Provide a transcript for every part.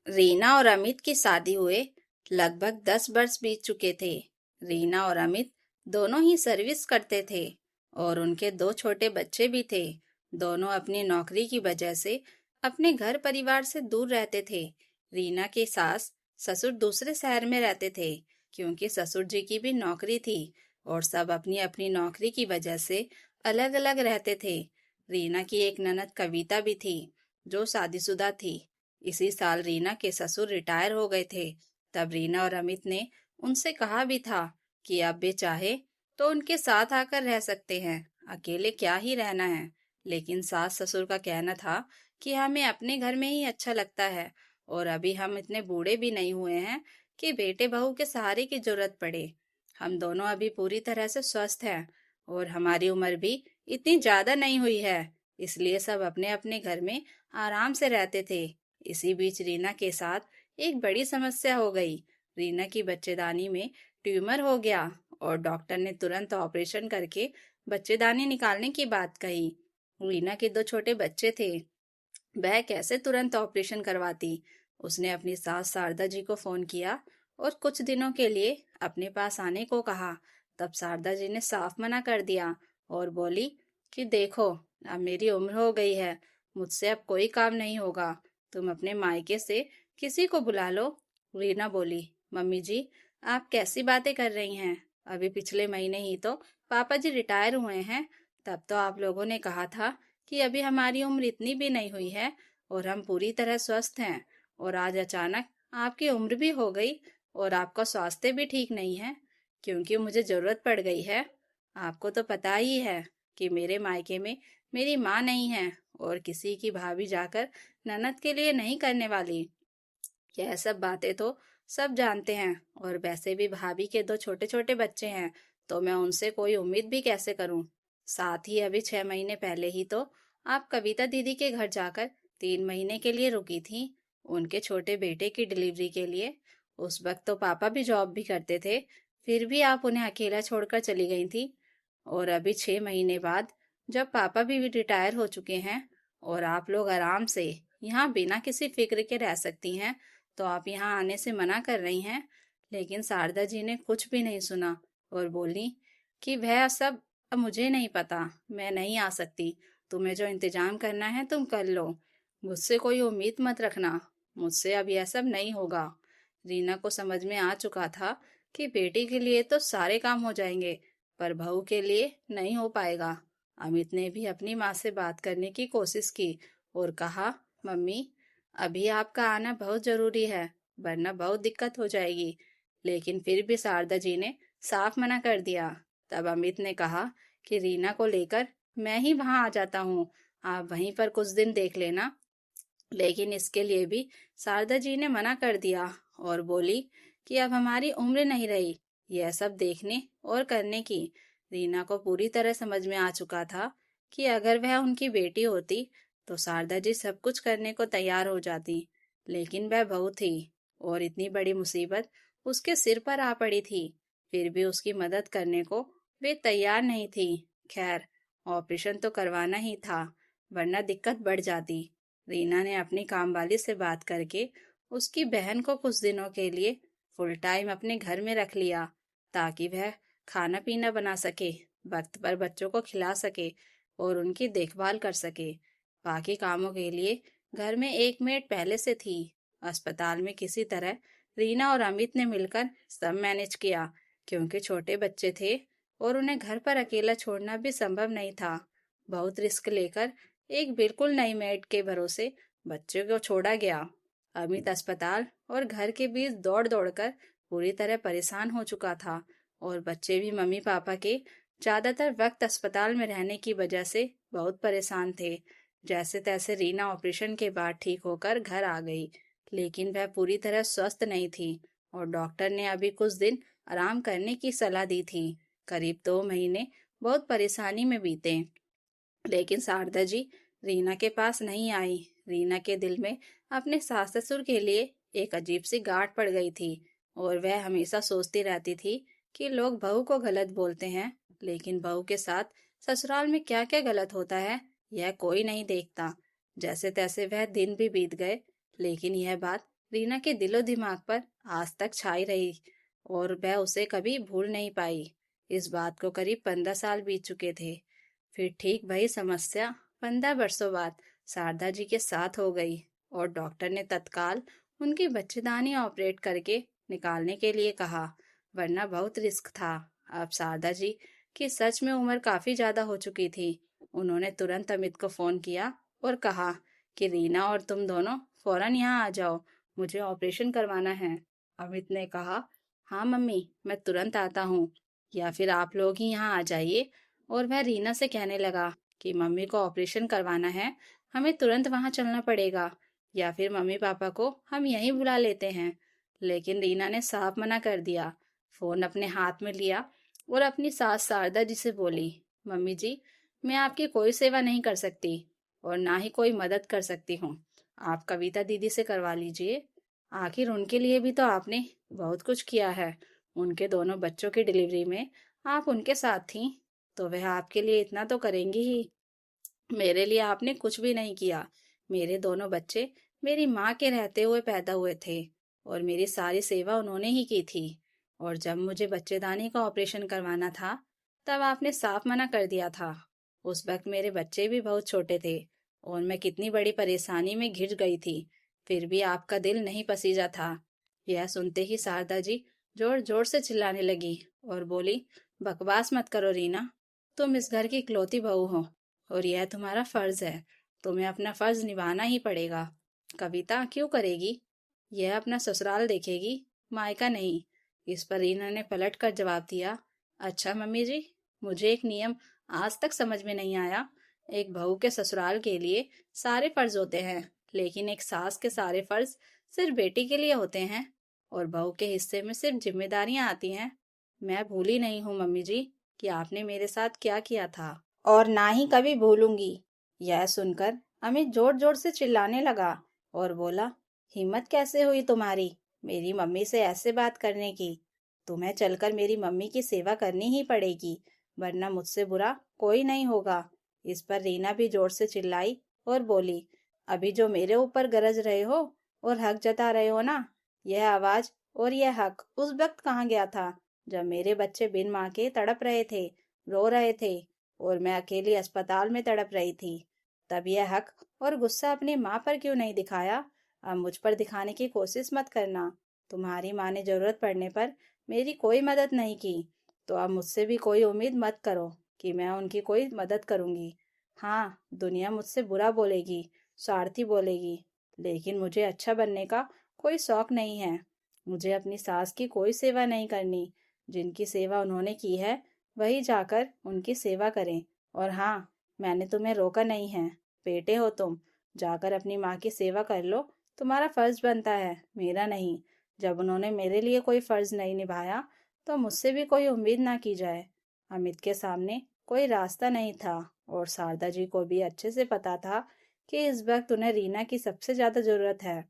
रीना और अमित की शादी हुए लगभग 10 वर्ष बीत चुके थे। रीना और अमित दोनों ही सर्विस करते थे और उनके दो छोटे बच्चे भी थे। दोनों अपनी नौकरी की वजह से अपने घर परिवार से दूर रहते थे। रीना की सास ससुर दूसरे शहर में रहते थे क्योंकि ससुर जी की भी नौकरी थी और सब अपनी अपनी नौकरी की वजह से अलग अलग रहते थे। रीना की एक ननद कविता भी थी जो शादीशुदा थी। इसी साल रीना के ससुर रिटायर हो गए थे। तब रीना और अमित ने उनसे कहा भी था कि अब वे चाहे तो उनके साथ आकर रह सकते हैं, अकेले क्या ही रहना है। लेकिन सास ससुर का कहना था कि हमें अपने घर में ही अच्छा लगता है और अभी हम इतने बूढ़े भी नहीं हुए हैं कि बेटे बहू के सहारे की जरूरत पड़े। हम दोनों अभी पूरी तरह से स्वस्थ हैं और हमारी उम्र भी इतनी ज्यादा नहीं हुई है, इसलिए सब अपने अपने घर में आराम से रहते थे। इसी बीच रीना के साथ एक बड़ी समस्या हो गई। रीना की बच्चेदानी में ट्यूमर हो गया और डॉक्टर ने तुरंत ऑपरेशन करके बच्चेदानी निकालने की बात कही। रीना के दो छोटे बच्चे थे, वह कैसे तुरंत ऑपरेशन करवाती। उसने अपनी सास शारदा जी को फोन किया और कुछ दिनों के लिए अपने पास आने को कहा। तब शारदा जी ने साफ मना कर दिया और बोली कि देखो, अब मेरी उम्र हो गई है, मुझसे अब कोई काम नहीं होगा, तुम अपने मायके से किसी को बुला लो। रीना बोली, मम्मी जी, आप कैसी बातें कर रही हैं? अभी पिछले महीने ही तो पापा जी रिटायर हुए हैं। तब तो आप लोगों ने कहा था कि अभी हमारी उम्र इतनी भी नहीं हुई है और हम पूरी तरह स्वस्थ हैं, और आज अचानक आपकी उम्र भी हो गई और आपका स्वास्थ्य भी ठीक नहीं है क्योंकि मुझे जरूरत पड़ गई है। आपको तो पता ही है कि मेरे मायके में मेरी माँ नहीं है और किसी की भाभी जाकर ननद के लिए नहीं करने वाली। यह सब बातें तो सब जानते हैं और वैसे भी भाभी के दो छोटे छोटे बच्चे हैं, तो मैं उनसे कोई उम्मीद भी कैसे करूं। साथ ही अभी 6 महीने पहले ही तो आप कविता दीदी के घर जाकर 3 महीने के लिए रुकी थी, उनके छोटे बेटे की डिलीवरी के लिए। उस वक्त तो पापा भी जॉब भी करते थे, फिर भी आप उन्हें अकेला छोड़कर चली गई थी। और अभी 6 महीने बाद जब पापा भी रिटायर हो चुके हैं और आप लोग आराम से यहाँ बिना किसी फिक्र के रह सकती हैं, तो आप यहाँ आने से मना कर रही हैं। लेकिन शारदा जी ने कुछ भी नहीं सुना और बोली कि वह सब अब मुझे नहीं पता, मैं नहीं आ सकती। तुम्हें जो इंतजाम करना है तुम कर लो, मुझसे कोई उम्मीद मत रखना, मुझसे अब यह सब नहीं होगा। रीना को समझ में आ चुका था कि बेटी के लिए तो सारे काम हो जाएंगे पर बहू के लिए नहीं हो पाएगा। अमित ने भी अपनी माँ से बात करने की कोशिश की और कहा, मम्मी, अभी आपका आना बहुत जरूरी है, वरना बहुत दिक्कत हो जाएगी। लेकिन फिर भी शारदा जी ने साफ मना कर दिया। तब अमित ने कहा कि रीना को लेकर मैं ही वहां आ जाता हूँ, आप वहीं पर कुछ दिन देख लेना। लेकिन इसके लिए भी शारदा जी ने मना कर दिया और बोली कि अब हमारी उम्र नहीं रही यह सब देखने और करने की। रीना को पूरी तरह समझ में आ चुका था कि अगर वह उनकी बेटी होती तो शारदा जी सब कुछ करने को तैयार हो जाती। लेकिन वह बहू थी और इतनी बड़ी मुसीबत उसके सिर पर आ पड़ी थी, फिर भी उसकी मदद करने को वे तैयार नहीं थी। खैर, ऑपरेशन तो करवाना ही था, वरना दिक्कत बढ़ जाती। रीना ने अपनी कामवाली से बात करके उसकी बहन को कुछ दिनों के लिए फुल टाइम अपने घर में रख लिया ताकि वह खाना पीना बना सके, वक्त पर बच्चों को खिला सके और उनकी देखभाल कर सके। बाकी कामों के लिए घर में एक मेड पहले से थी। अस्पताल में किसी तरह रीना और अमित ने मिलकर सब मैनेज किया क्योंकि छोटे बच्चे थे और उन्हें घर पर अकेला छोड़ना भी संभव नहीं था। बहुत रिस्क लेकर एक बिल्कुल नई मेड के भरोसे बच्चे को छोड़ा गया। अमित अस्पताल और घर के बीच दौड़ दौड़कर पूरी तरह परेशान हो चुका था और बच्चे भी मम्मी पापा के ज्यादातर वक्त अस्पताल में रहने की वजह से बहुत परेशान थे। जैसे तैसे रीना ऑपरेशन के बाद ठीक होकर घर आ गई, लेकिन वह पूरी तरह स्वस्थ नहीं थी और डॉक्टर ने अभी कुछ दिन आराम करने की सलाह दी थी। करीब 2 महीने बहुत परेशानी में बीते, लेकिन शारदा जी रीना के पास नहीं आई। रीना के दिल में अपने सास ससुर के लिए एक अजीब सी गांठ पड़ गई थी और वह हमेशा सोचती रहती थी कि लोग बहू को गलत बोलते हैं, लेकिन बहू के साथ ससुराल में क्या क्या गलत होता है यह कोई नहीं देखता। जैसे तैसे वह दिन भी बीत गए, लेकिन यह बात रीना के दिलो दिमाग पर आज तक छाई रही और वह उसे कभी भूल नहीं पाई। इस बात को करीब 15 साल बीत चुके थे। फिर ठीक वही समस्या 15 वर्षों बाद शारदा जी के साथ हो गई और डॉक्टर ने तत्काल उनकी बच्चेदानी ऑपरेट करके निकालने के लिए कहा, वरना बहुत रिस्क था। अब शारदा जी की सच में उम्र काफी ज्यादा हो चुकी थी। उन्होंने तुरंत अमित को फोन किया और कहा कि रीना और तुम दोनों फौरन यहाँ आ जाओ, मुझे ऑपरेशन करवाना है। अमित ने कहा, हाँ मम्मी, मैं तुरंत आता हूँ, या फिर आप लोग ही यहाँ आ जाइए। और वह रीना से कहने लगा कि मम्मी को ऑपरेशन करवाना है, हमें तुरंत वहां चलना पड़ेगा, या फिर मम्मी पापा को हम यहीं बुला लेते हैं। लेकिन रीना ने साफ मना कर दिया। फोन अपने हाथ में लिया और अपनी सास शारदा जी से बोली, मम्मी जी, मैं आपकी कोई सेवा नहीं कर सकती और ना ही कोई मदद कर सकती हूँ। आप कविता दीदी से करवा लीजिए। आखिर उनके लिए भी तो आपने बहुत कुछ किया है। उनके दोनों बच्चों की डिलीवरी में आप उनके साथ थी, तो वह आपके लिए इतना तो करेंगी ही। मेरे लिए आपने कुछ भी नहीं किया। मेरे दोनों बच्चे मेरी माँ के रहते हुए पैदा हुए थे और मेरी सारी सेवा उन्होंने ही की थी। और जब मुझे बच्चेदानी का ऑपरेशन करवाना था, तब आपने साफ मना कर दिया था। उस वक्त मेरे बच्चे भी बहुत छोटे थे और मैं कितनी बड़ी परेशानी में घिर गई थी। फिर भी आपका दिल नहीं पसीजा था। यह सुनते ही शारदा जी जोर जोर से चिल्लाने लगी और बोली, बकवास मत करो रीना, तुम इस घर की इकलौती बहू हो और यह तुम्हारा फर्ज है। तुम्हें अपना फर्ज निभाना ही पड़ेगा। कविता क्यों करेगी? यह अपना ससुराल देखेगी, मायका नहीं। इस पर रीना ने पलट कर जवाब दिया, अच्छा मम्मी जी, मुझे एक नियम आज तक समझ में नहीं आया। एक बहू के ससुराल के लिए सारे फर्ज होते हैं, लेकिन एक सास के सारे फर्ज सिर्फ बेटी के लिए होते हैं और बहू के हिस्से में सिर्फ जिम्मेदारियां आती हैं। मैं भूली नहीं हूँ मम्मी जी कि आपने मेरे साथ क्या किया था, और ना ही कभी भूलूंगी। यह सुनकर अमित जोर जोर से चिल्लाने लगा और बोला, हिम्मत कैसे हुई तुम्हारी मेरी मम्मी से ऐसे बात करने की? तुम्हें चलकर मेरी मम्मी की सेवा करनी ही पड़ेगी, वरना मुझसे बुरा कोई नहीं होगा। इस पर रीना भी जोर से चिल्लाई और बोली, अभी जो मेरे ऊपर गरज रहे हो और हक जता रहे हो ना, यह आवाज और यह हक उस वक्त कहाँ गया था जब मेरे बच्चे बिन माँ के तड़प रहे थे, रो रहे थे और मैं अकेली अस्पताल में तड़प रही थी। तब यह हक और गुस्सा अपनी माँ पर क्यों नहीं दिखाया? अब मुझ पर दिखाने की कोशिश मत करना। तुम्हारी माँ ने जरूरत पड़ने पर मेरी कोई मदद नहीं की, तो अब मुझसे भी कोई उम्मीद मत करो कि मैं उनकी कोई मदद करूंगी। हाँ, दुनिया मुझसे बुरा बोलेगी, स्वार्थी बोलेगी, लेकिन मुझे अच्छा बनने का कोई शौक नहीं है। मुझे अपनी सास की कोई सेवा नहीं करनी। जिनकी सेवा उन्होंने की है, वही जाकर उनकी सेवा करें। और हाँ, मैंने तुम्हें रोका नहीं है। बेटे हो तुम, जाकर अपनी माँ की सेवा कर लो। तुम्हारा फर्ज बनता है, मेरा नहीं। जब उन्होंने मेरे लिए कोई फर्ज नहीं निभाया, तो मुझसे भी कोई उम्मीद ना की जाए। अमित के सामने कोई रास्ता नहीं था और शारदा जी को भी अच्छे से पता था कि इस वक्त उन्हें रीना की सबसे ज्यादा जरूरत है।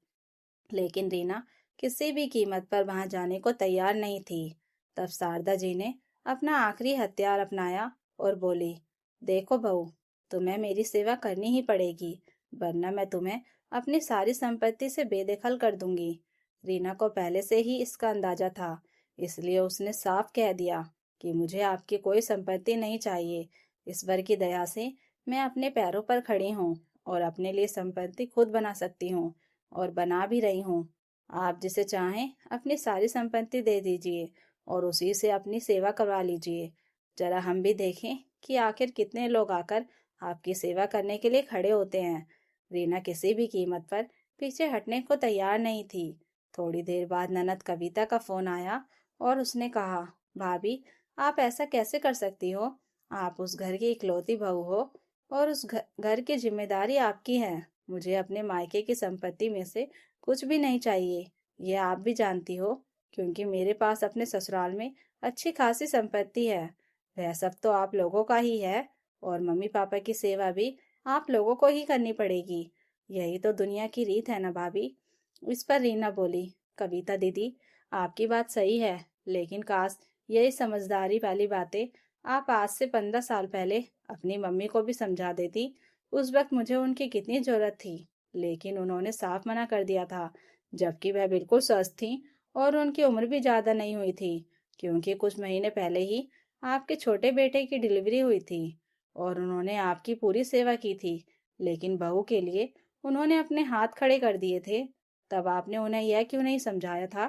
लेकिन रीना किसी भी कीमत पर वहां जाने को तैयार नहीं थी। तब शारदा जी ने अपना आखिरी हथियार अपनाया और बोली, देखो बहू, तुम्हें मेरी सेवा करनी ही पड़ेगी, वरना मैं तुम्हें अपनी सारी संपत्ति से बेदखल कर दूंगी। रीना को पहले से ही इसका अंदाजा था, इसलिए उसने साफ कह दिया कि मुझे आपकी कोई संपत्ति नहीं चाहिए। ईश्वर की दया से मैं अपने पैरों पर खड़ी हूँ और अपने लिए संपत्ति खुद बना सकती हूँ और बना भी रही हूँ। आप जिसे चाहें अपनी सारी संपत्ति दे दीजिए और उसी से अपनी सेवा करवा लीजिए। जरा हम भी देखें कि आखिर कितने लोग आकर आपकी सेवा करने के लिए खड़े होते हैं। रीना किसी भी कीमत पर पीछे हटने को तैयार नहीं थी। थोड़ी देर बाद ननद कविता का फोन आया और उसने कहा, भाभी, आप ऐसा कैसे कर सकती हो? आप उस घर की इकलौती बहू हो और उस घर की जिम्मेदारी आपकी है। मुझे अपने मायके की संपत्ति में से कुछ भी नहीं चाहिए, ये आप भी जानती हो, क्योंकि मेरे पास अपने ससुराल में अच्छी खासी संपत्ति है। वह सब तो आप लोगों का ही है और मम्मी पापा की सेवा भी आप लोगों को ही करनी पड़ेगी। यही तो दुनिया की रीत है ना भाभी। इस पर रीना बोली, कविता दीदी, आपकी बात सही है, लेकिन काश यही समझदारी वाली बातें आप आज से 15 साल पहले अपनी मम्मी को भी समझा देती। उस वक्त मुझे उनकी कितनी जरूरत थी, लेकिन उन्होंने साफ मना कर दिया था जबकि वह बिल्कुल स्वस्थ थी और उनकी उम्र भी ज़्यादा नहीं हुई थी, क्योंकि कुछ महीने पहले ही आपके छोटे बेटे की डिलीवरी हुई थी और उन्होंने आपकी पूरी सेवा की थी। लेकिन बहू के लिए उन्होंने अपने हाथ खड़े कर दिए थे। तब आपने उन्हें यह क्यों नहीं समझाया था?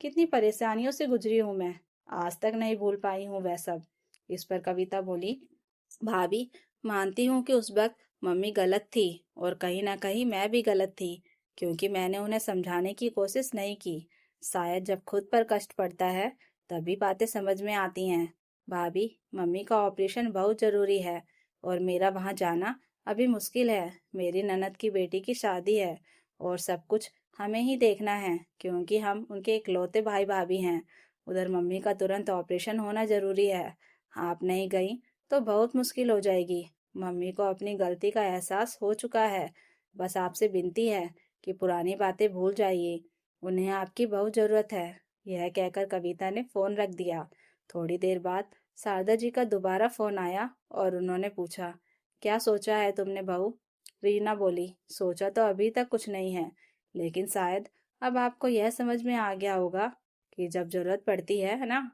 कितनी परेशानियों से गुजरी हूं मैं, आज तक नहीं भूल पाई हूँ वह सब। इस पर कविता बोली, भाभी, मानती हूँ कि उस वक्त मम्मी गलत थी और कहीं ना कहीं मैं भी गलत थी, क्योंकि मैंने उन्हें समझाने की कोशिश नहीं की। शायद जब खुद पर कष्ट पड़ता है तभी बातें समझ में आती हैं। भाभी, मम्मी का ऑपरेशन बहुत जरूरी है और मेरा वहां जाना अभी मुश्किल है। मेरी ननद की बेटी की शादी है और सब कुछ हमें ही देखना है, क्योंकि हम उनके इकलौते भाई भाभी हैं। उधर मम्मी का तुरंत ऑपरेशन होना जरूरी है। आप नहीं गई तो बहुत मुश्किल हो जाएगी। मम्मी को अपनी गलती का एहसास हो चुका है। बस आपसे विनती है कि पुरानी बातें भूल जाइए। उन्हें आपकी बहुत जरूरत है। यह कहकर कविता ने फोन रख दिया। थोड़ी देर बाद शारदा जी का दोबारा फोन आया और उन्होंने पूछा, क्या सोचा है तुमने बहू? रीना बोली, सोचा तो अभी तक कुछ नहीं है, लेकिन शायद अब आपको यह समझ में आ गया होगा कि जब जरूरत पड़ती है ना,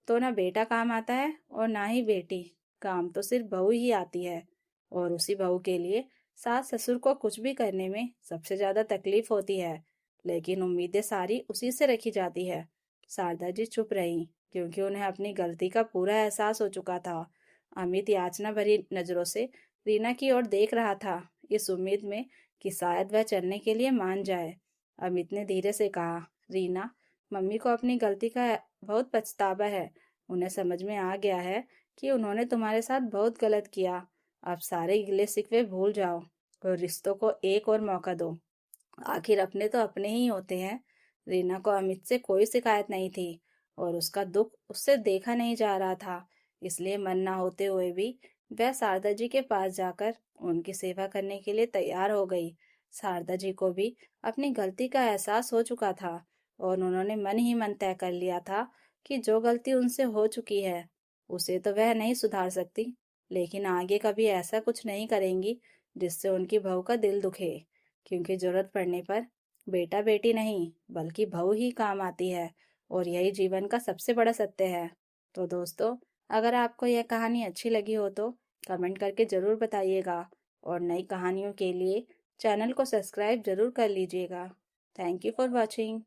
तो ना बेटा काम आता है और ना ही बेटी। काम तो सिर्फ बहू ही आती है, और उसी बहू के लिए सास ससुर को कुछ भी करने में सबसे ज्यादा तकलीफ होती है। लेकिन उम्मीदें सारी उसी से रखी जाती है। शारदा जी चुप रही, क्योंकि उन्हें अपनी गलती का पूरा एहसास हो चुका था। अमित याचना भरी नजरों से रीना की ओर देख रहा था, इस उम्मीद में कि शायद वह चलने के लिए मान जाए। अमित ने धीरे से कहा, रीना, मम्मी को अपनी गलती का बहुत पछतावा है। उन्हें समझ में आ गया है कि उन्होंने तुम्हारे साथ बहुत गलत किया। अब सारे गिले शिकवे भूल जाओ और रिश्तों को एक और मौका दो। आखिर अपने तो अपने ही होते हैं। रीना को अमित से कोई शिकायत नहीं थी और उसका दुख उससे देखा नहीं जा रहा था। इसलिए मन ना होते हुए भी वह शारदा जी के पास जाकर उनकी सेवा करने के लिए तैयार हो गई। शारदा जी को भी अपनी गलती का एहसास हो चुका था और उन्होंने मन ही मन तय कर लिया था कि जो गलती उनसे हो चुकी है उसे तो वह नहीं सुधार सकती, लेकिन आगे कभी ऐसा कुछ नहीं करेंगी जिससे उनकी बहू का दिल दुखे। क्योंकि जरूरत पड़ने पर बेटा बेटी नहीं बल्कि बहू ही काम आती है, और यही जीवन का सबसे बड़ा सत्य है। तो दोस्तों, अगर आपको यह कहानी अच्छी लगी हो तो कमेंट करके जरूर बताइएगा, और नई कहानियों के लिए चैनल को सब्सक्राइब जरूर कर लीजिएगा। Thank you for watching.